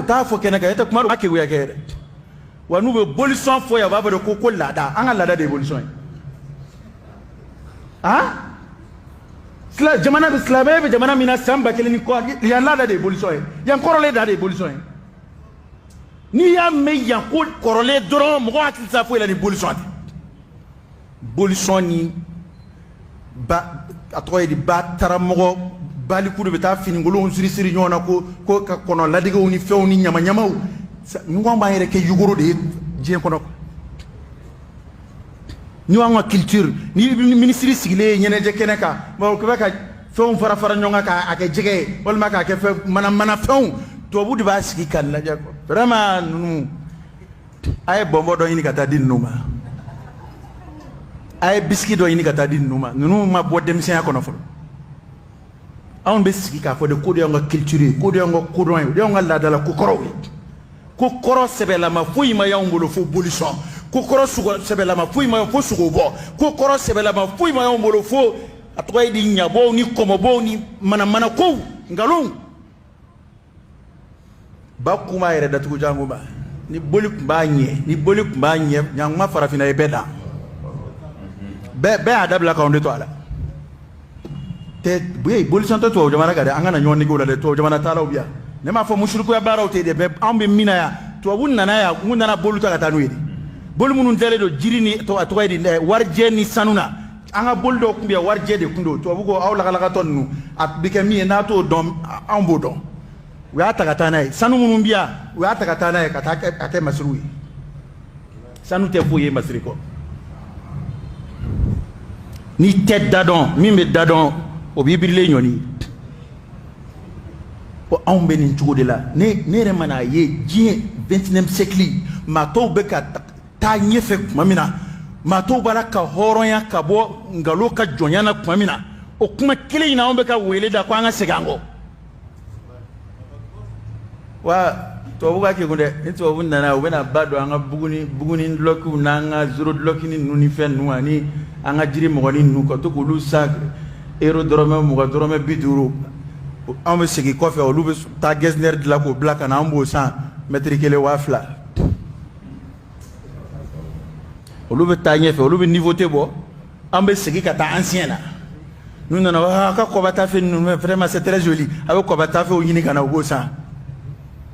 ta fo kene ka eta kuma do ake wuya kere wa nu be bolution fo ya baba de ko lada an lada de bolution sla jamana be slave be jamana mina samba keleni ko ya lada de bolution ya korole da de bolution ni ya me ya ko korole doro mo akil sa fo la ni bolution ni ba atoy di ba taramogo bali kudu be ta fini ngolo siri nyona ko ka kono ladiga woni fewni nyama nyamaw ñu ngomba yere ke yugoro de jien kono ñu anga culture ni ministre sigile ñene je keneka mo ko ka few fara ñonga ka ake jige wal maka ke fe mana few to budi ba sigi kan la jako vraiment nu ay bombo do ini kata din numa ay biski do ini kata din numa nu ma bo dem sen kono fo on be sigi ka fo de ko de nga culture ko de nga ko de nga la dala ko koro sebela ma fuyi ma ya ngolo fo bolution ko koro sugo sebela ma fuyi ma fo sugo bo ko koro sebela ma fuyi ma ya ngolo fo atoy di nyabo ni komo bo ni mana ko ngalon ba kuma yere da tugu jangu ba ni boli kumba nye nyangma farafina e beda be adabla ka onde to ala te buye bolution to jamana ga de angana nyonni go la de to jamana tala obiya ne ma fo mushriku ya baraw te de be ambe mina ya to wunna na ya wunna na bolu ta kata nuidi bolu munun tele do jirini to atoydi warje ni sanuna anga bolu do kumbiya warje de kundo to bugo awla kala tonu at bikami na to dom ambo do wa ta kata na sanu munun biya wa ta kata na kata ate masruyi sanu te fuye masriko ni tête dadon mimbe dadon o bibirle nyoni ko on benin tugo de la ne remana ye jie 29e siècle ma to be ka ta nyefe mamina ma to baraka horonya ka bo ngalo ka jonyana mamina o kuma kile ina on be ka wele da kwa nga segango wa to buga ke gunde into bunda na obena bado anga buguni loku na nga zero loki ni nuni fen nuani anga jiri mo ni nu ko to ko lu sak aerodrome mo ga drome biduru on me sigi kofe o lube ta gesner de la ko black na ambo 100 metri kele wafla o lube ta nyefe o lube niveau te bo on me sigi ka ta ancien na nous non ka ko bata fe nous vraiment c'est très joli avec ko bata fe o yini kana o 100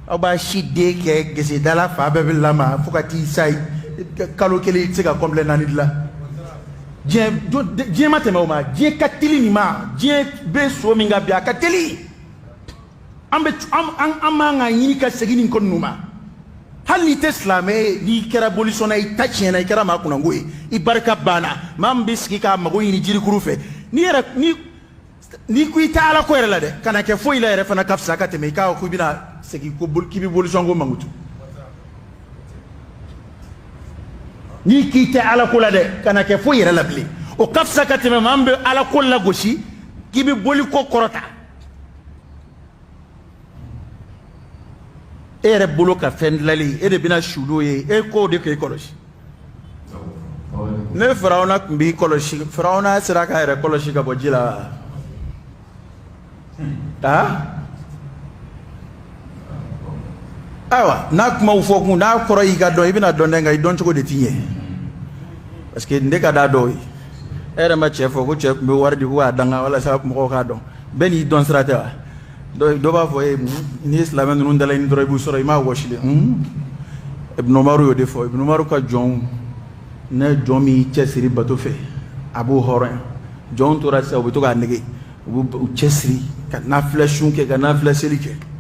aba shide ke gese dala fa be lama fukati sai kalo kele tsika komple nani de la Dieu matema uma Dieu katili ni ma Dieu be so minga bia katili amanga yini ka segini kon numa hali teslame ni kera bolisona itachena ikera makuna ngoi ibarka bana mambiski ka mago yini jiri kurufe ni kuita ala ko erela de kana ke fo ila ere fana kafsa ka teme ka ko bina segi ko kibi bolisongo mangutu ni kite ala kula de kana ke fo yere labli o kafsa katime mambe ala kula goshi kibi boli ko korota ere bolo ka fendlali ere bina shulo ye e ko de ke koloshi ne faraona kumbi koloshi faraona siraka ere koloshi ka bojila awa na kuma ufoku na koro iga do ibina dondenga idon choko de tinye parce que ndeka da do era ma chef ko chef be wardi ko adanga wala sa mo ka do beni don strata do ba fo ni islam nun dalay ni do bu soro ma washile ibn umar yo defo ibn umar ka jon ne jomi chesiri bato fe abu horan jon to rasa o to ga nege u chesiri ka na flashun ke ga na flashelike